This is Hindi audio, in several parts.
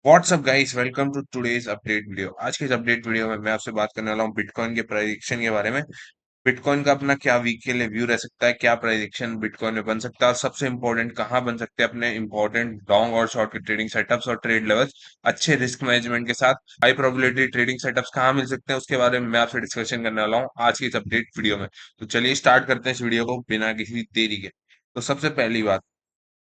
WhatsApp guys, welcome to today's update video. आज के इस अपडेट वीडियो में मैं आपसे बात करने वाला हूँ बिटकॉइन के प्राइडिक्शन के बारे में। बिटकॉइन का अपना क्या वीक के लिए व्यू रह सकता है, क्या प्राइडिक्शन बिटकॉइन में बन सकता है और सबसे इंपॉर्टेंट कहाँ बन सकते हैं अपने इंपॉर्टेंट लॉन्ग और शॉर्ट के ट्रेडिंग सेटअप्स और ट्रेड लेवल्स अच्छे रिस्क मैनेजमेंट के साथ हाई प्रोबेबिलिटी ट्रेडिंग सेटअप्स कहाँ मिल सकते हैं, उसके बारे में मैं आपसे डिस्कशन करने वाला हूँ आज की इस अपडेट वीडियो में। तो चलिए स्टार्ट करते हैं इस वीडियो को बिना किसी देरी के। तो सबसे पहली बात,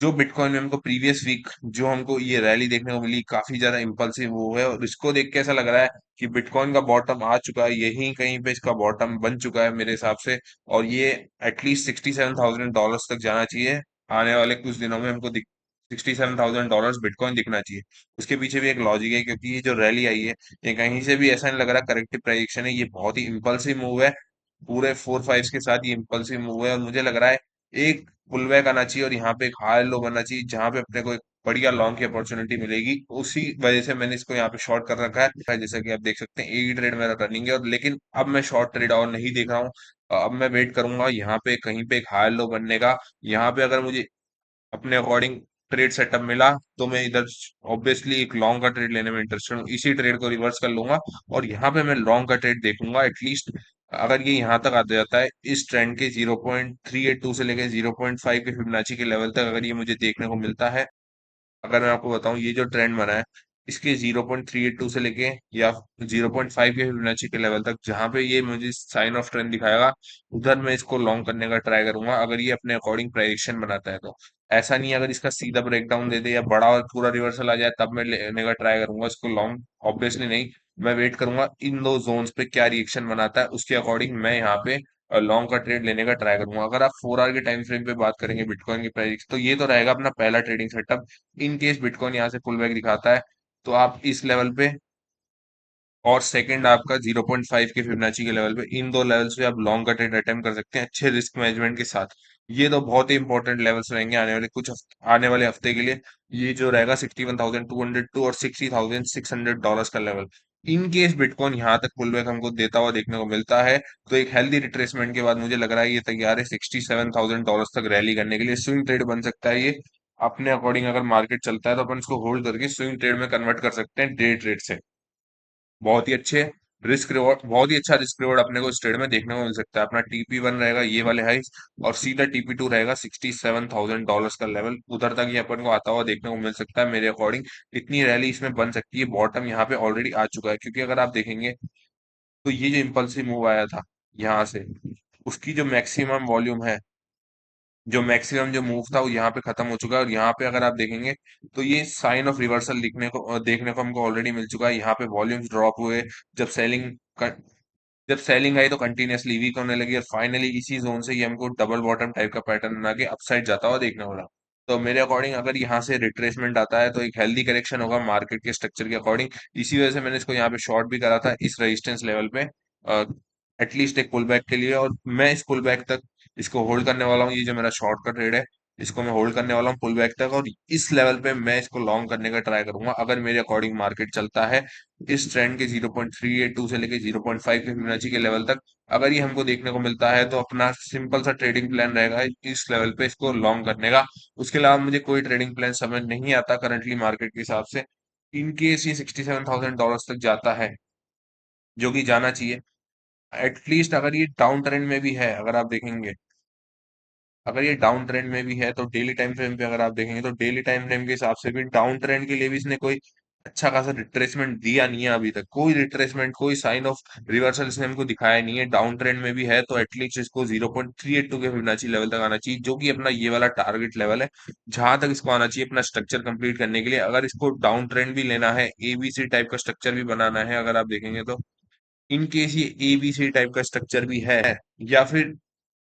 जो बिटकॉइन में हमको प्रीवियस वीक जो हमको ये रैली देखने को मिली, काफी ज्यादा इंपल्सिव वो है और इसको देख के ऐसा लग रहा है कि बिटकॉइन का बॉटम आ चुका है, यहीं कहीं पे इसका बॉटम बन चुका है मेरे हिसाब से। और ये एटलीस्ट $67,000 तक जाना चाहिए। आने वाले कुछ दिनों में हमको $67,000 बिटकॉइन दिखना चाहिए। उसके पीछे भी एक लॉजिक है, क्योंकि ये जो रैली आई है, ये कहीं से भी ऐसा नहीं लग रहा करेक्टिव प्राइजेक्शन है, ये बहुत ही इंपल्सिव मूव है। पूरे 4 5 के साथ ये इंपल्सिव मूव है और मुझे लग रहा है एक पुल बैक आना चाहिए और यहाँ पे एक हाई लो बनना चाहिए, जहाँ पे अपने को एक बढ़िया लॉन्ग की अपॉर्चुनिटी मिलेगी। उसी वजह से मैंने इसको यहाँ पे शॉर्ट कर रखा है। जैसा कि आप देख सकते हैं, एक ही ट्रेड मेरा रनिंग है और लेकिन अब मैं शॉर्ट ट्रेड और नहीं देख रहा हूँ। अब मैं वेट करूंगा यहाँ पे कहीं पे एक हाई लो बनने का। यहाँ पे अगर मुझे अपने अकॉर्डिंग ट्रेड सेटअप मिला तो मैं इधर ऑब्वियसली एक लॉन्ग का ट्रेड लेने में इंटरेस्टेड हूँ, इसी ट्रेड को रिवर्स कर लूंगा और यहाँ पे मैं लॉन्ग का ट्रेड देखूंगा। एटलीस्ट अगर ये यहाँ तक आ जाता है, इस ट्रेंड के 0.382 से लेके 0.5 के फिबोनाची के लेवल तक अगर ये मुझे देखने को मिलता है, अगर मैं आपको बताऊं ये जो ट्रेंड बना है, इसके 0.382 से लेके या 0.5 के फिबोनाची के लेवल तक जहां पे ये मुझे साइन ऑफ ट्रेंड दिखाएगा, उधर मैं इसको लॉन्ग करने का ट्राई करूंगा, अगर ये अपने अकॉर्डिंग प्राइडिक्शन बनाता है तो। ऐसा नहीं है अगर इसका सीधा ब्रेकडाउन दे दे या बड़ा और पूरा रिवर्सल आ जाए तब मैं लेने का ट्राई करूंगा इसको लॉन्ग, ऑब्वियसली नहीं। मैं वेट करूंगा इन दो जोन्स पे क्या रिएक्शन बनाता है, उसके अकॉर्डिंग मैं यहाँ पे लॉन्ग का ट्रेड लेने का ट्राई करूंगा। अगर आप 4 आवर के टाइम फ्रेम पे बात करेंगे बिटकॉइन की प्राइस, तो ये तो रहेगा अपना पहला trading setup. In case bitcoin यहाँ से पुल बैक दिखाता है तो आप इस लेवल पे, और सेकंड आपका 0.5 के फिबोनाची के लेवल पे, इन दो लेवल्स पे आप लॉन्ग का ट्रेड अटेम्प्ट कर सकते हैं अच्छे रिस्क मैनेजमेंट के साथ। ये तो बहुत ही इंपॉर्टेंट लेवल्स रहेंगे आने वाले हफ्ते के लिए। ये जो रहेगा 61,202 और $60,600 का लेवल। इन केस बिटकॉइन यहाँ तक पुल बैक हमको देता हुआ देखने को मिलता है, तो एक हेल्दी रिट्रेसमेंट के बाद मुझे लग रहा है ये तैयार है $67,000 तक रैली करने के लिए। स्विंग ट्रेड बन सकता है ये अपने अकॉर्डिंग। अगर मार्केट चलता है तो अपन इसको होल्ड करके स्विंग ट्रेड में कन्वर्ट कर सकते हैं डे ट्रेड से। बहुत ही अच्छे रिस्क रिवॉर्ड, बहुत ही अच्छा रिस्क रिवॉर्ड अपने को इस ट्रेड में देखने को मिल सकता है। अपना TP1 रहेगा ये वाले हाइस और सीधा TP2 रहेगा $67,000 का लेवल, उधर तक ये अपन को आता हुआ देखने को मिल सकता है मेरे अकॉर्डिंग। इतनी रैली इसमें बन सकती है, बॉटम यहाँ पे ऑलरेडी आ चुका है, क्योंकि अगर आप देखेंगे तो ये जो इम्पल्सिव मूव आया था यहाँ से, उसकी जो मैक्सिमम वॉल्यूम है, जो मैक्सिमम जो मूव था वो यहाँ पे खत्म हो चुका है। और यहाँ पे अगर आप देखेंगे तो ये साइन ऑफ रिवर्सल देखने को हमको ऑलरेडी मिल चुका है। यहाँ पे वॉल्यूम्स ड्रॉप हुए जब जब सेलिंग आई तो कंटिन्यूअसली वीक होने लगी और फाइनली इसी जोन से ये हमको डबल बॉटम टाइप का पैटर्न बना के अपसाइड जाता हुआ देखने वाला। तो मेरे अकॉर्डिंग अगर यहाँ से रिट्रेसमेंट आता है तो एक हेल्दी करेक्शन होगा मार्केट के स्ट्रक्चर के अकॉर्डिंग। इसी वजह से मैंने इसको यहाँ पे शॉर्ट भी करा था इस रेजिस्टेंस लेवल पे, एटलीस्ट एक पुल बैक के लिए। और मैं इस पुल बैक तक इसको होल्ड करने वाला हूँ। ये जो मेरा शॉर्ट का ट्रेड है, इसको मैं होल्ड करने वाला हूँ पुल बैक तक, और इस लेवल पे मैं इसको लॉन्ग करने का ट्राई करूंगा अगर मेरे अकॉर्डिंग मार्केट चलता है। इस ट्रेंड के 0.382 से लेके 0.5 के फिबोनाची के लेवल तक अगर ये हमको देखने को मिलता है तो अपना सिंपल सा ट्रेडिंग प्लान रहेगा इस लेवल पे इसको लॉन्ग करने का। उसके अलावा मुझे कोई ट्रेडिंग प्लान समझ नहीं आता करंटली मार्केट के हिसाब से। इन केस ये $67,000 तक जाता है, जो कि जाना चाहिए, एटलीस्ट अगर ये डाउन ट्रेंड में भी है, अगर आप देखेंगे, अगर ये डाउन ट्रेंड में भी है तो डेली टाइम फ्रेम पे अगर आप देखेंगे तो डेली टाइम फ्रेम के हिसाब से भी डाउन ट्रेंड के लिए भी इसने कोई अच्छा खासा रिट्रेसमेंट दिया नहीं है अभी तक। कोई रिट्रेसमेंट, कोई साइन ऑफ रिवर्सल इसने हमको दिखाया नहीं है। डाउन ट्रेंड में भी है तो एटलीस्ट इसको 0.382 के फिबोनाची लेवल तक आना चाहिए, जो कि अपना ये वाला टारगेट लेवल है जहां तक इसको आना चाहिए अपना स्ट्रक्चर कंप्लीट करने के लिए। अगर इसको डाउन ट्रेंड भी लेना है, ABC टाइप का स्ट्रक्चर भी बनाना है, अगर आप देखेंगे तो इन केस ये ABC टाइप का स्ट्रक्चर भी है या फिर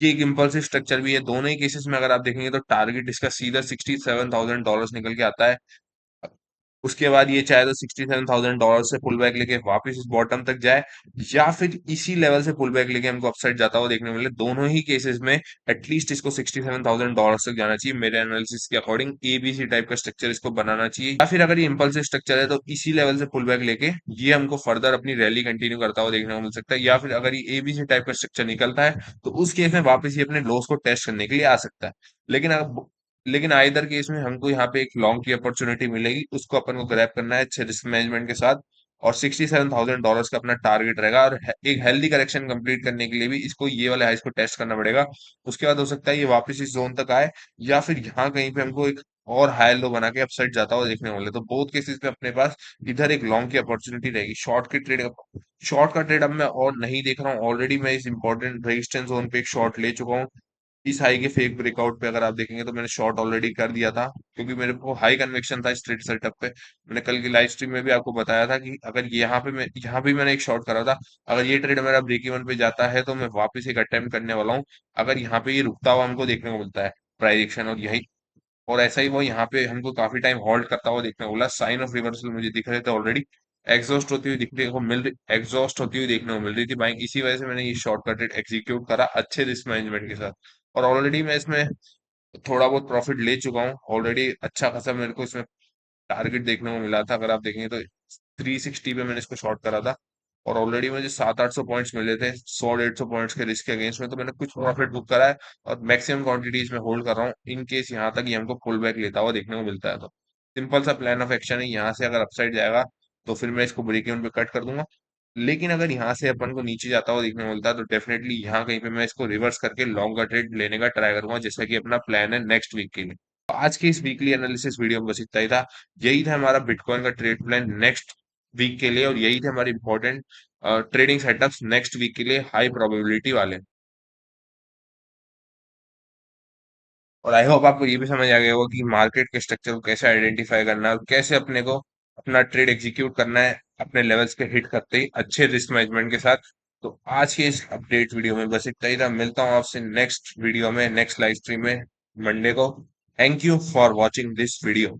ये एक इम्पल्सिव स्ट्रक्चर भी है, दोनों ही केसेस में अगर आप देखेंगे तो टारगेट इसका सीधा $67,000 निकल के आता है। उसके बाद ये चाहे तो $67,000 से पुल बैक लेके वापस इस बॉटम तक जाए, या फिर इसी लेवल से पुल बैक लेके हमको अपसाइड जाता हुआ देखने को मिले। दोनों ही केसेस में एटलीस्ट इसको $67,000 तक जाना चाहिए मेरे एनालिसिस के अकॉर्डिंग। ABC टाइप का स्ट्रक्चर इसको बनाना चाहिए, या फिर अगर ये इम्पल्सिव स्ट्रक्चर है तो इसी लेवल से पुल बैक लेके ये हमको फर्दर अपनी रैली कंटिन्यू करता हुआ देखने को मिल सकता है। या फिर अगर ये ABC टाइप का स्ट्रक्चर निकलता है तो उस केस में वापस ये अपने लॉस को टेस्ट करने के लिए आ सकता है। लेकिन अगर लेकिन आइदर केस में हमको यहाँ पे एक लॉन्ग की अपॉर्चुनिटी मिलेगी, उसको अपन को ग्रैब करना है अच्छे रिस्क मैनेजमेंट के साथ। और $67,000 का अपना टारगेट रहेगा, और एक हेल्दी करेक्शन कंप्लीट करने के लिए भी इसको ये वाले हाइस को टेस्ट करना पड़ेगा। उसके बाद हो सकता है ये वापस इस जोन तक आए, या फिर यहाँ कहीं पे हमको एक और हाई लो बना के अपसाइड जाता हुआ देखने को मिले। तो बोथ केसेस में अपने पास इधर एक लॉन्ग की अपॉर्चुनिटी रहेगी। शॉर्ट का ट्रेड अब मैं और नहीं देख रहा हूँ। ऑलरेडी मैं इस इंपॉर्टेंट रेजिस्टेंस जोन पे एक शॉर्ट ले चुका हूँ। इस हाई के फेक ब्रेकआउट पे अगर आप देखेंगे तो मैंने शॉर्ट ऑलरेडी कर दिया था, क्योंकि मेरे को हाई कन्विक्शन था स्ट्रेट सेटअप पे। मैंने कल की लाइव स्ट्रीम में भी आपको बताया था कि अगर यहाँ पे मैं यहाँ भी मैंने एक शॉर्ट करा था, अगर ये ट्रेड मेरा ब्रेक इवन पे जाता है तो मैं वापस एक अटेम्प्ट करने वाला हूँ। अगर यहाँ पे ये रुकता हुआ हमको देखने को मिलता है प्राइस एक्शन, और यही और ऐसा ही वो यहाँ पे हमको काफी टाइम होल्ड करता हुआ देखने को मिला, साइन ऑफ रिवर्सल मुझे दिख रहे थे ऑलरेडी। एग्जॉस्ट होती हुई देखने को मिल रही थी बाइंग, इसी वजह से मैंने ये शॉर्ट कटेड एग्जीक्यूट करा अच्छे रिस्क मैनेजमेंट के साथ। और ऑलरेडी मैं इसमें थोड़ा बहुत प्रॉफिट ले चुका हूँ ऑलरेडी। अच्छा खासा मेरे को इसमें टारगेट देखने को मिला था, अगर आप देखेंगे तो 360 पे मैंने इसको शॉर्ट करा था। और ऑलरेडी मुझे 700-800 पॉइंट्स मिले थे 100-150 पॉइंट्स के रिस्क के अगेंस्ट में, तो मैंने कुछ प्रॉफिट बुक करा है। और मैक्सिमम क्वांटिटीज में होल्ड कर रहा हूँ, इन केस यहाँ तक ये हमको पुल बैक लेता हुआ देखने को मिलता है तो। सिंपल सा प्लान ऑफ एक्शन है, यहाँ से अगर अपसाइड जाएगा तो फिर मैं इसको ब्रेक इवन पे कट कर दूंगा। लेकिन अगर यहाँ से अपन को नीचे जाता हुआ देखने को मिलता है तो डेफिनेटली यहाँ कहीं पे मैं इसको रिवर्स करके लॉन्ग का ट्रेड लेने का ट्राई करूंगा, जैसा कि अपना प्लान है नेक्स्ट वीक के लिए। तो आज की इस वीकली एनालिसिस वीडियो में बस इतना ही था। यही था हमारा बिटकॉइन का ट्रेड प्लान नेक्स्ट वीक के लिए, और यही थे हमारे important trading setups next week के लिए हाई प्रोबेबिलिटी वाले। और आई होप आपको ये भी समझ आ गया होगा कि मार्केट के स्ट्रक्चर को कैसे आइडेंटिफाई करना है और कैसे अपने को अपना ट्रेड एग्जीक्यूट करना है अपने लेवल्स पे हिट करते ही अच्छे रिस्क मैनेजमेंट के साथ। तो आज के इस अपडेट वीडियो में बस इतना ही था। मिलता हूँ आपसे नेक्स्ट वीडियो में, नेक्स्ट लाइव स्ट्रीम में मंडे को। Thank you for watching this video.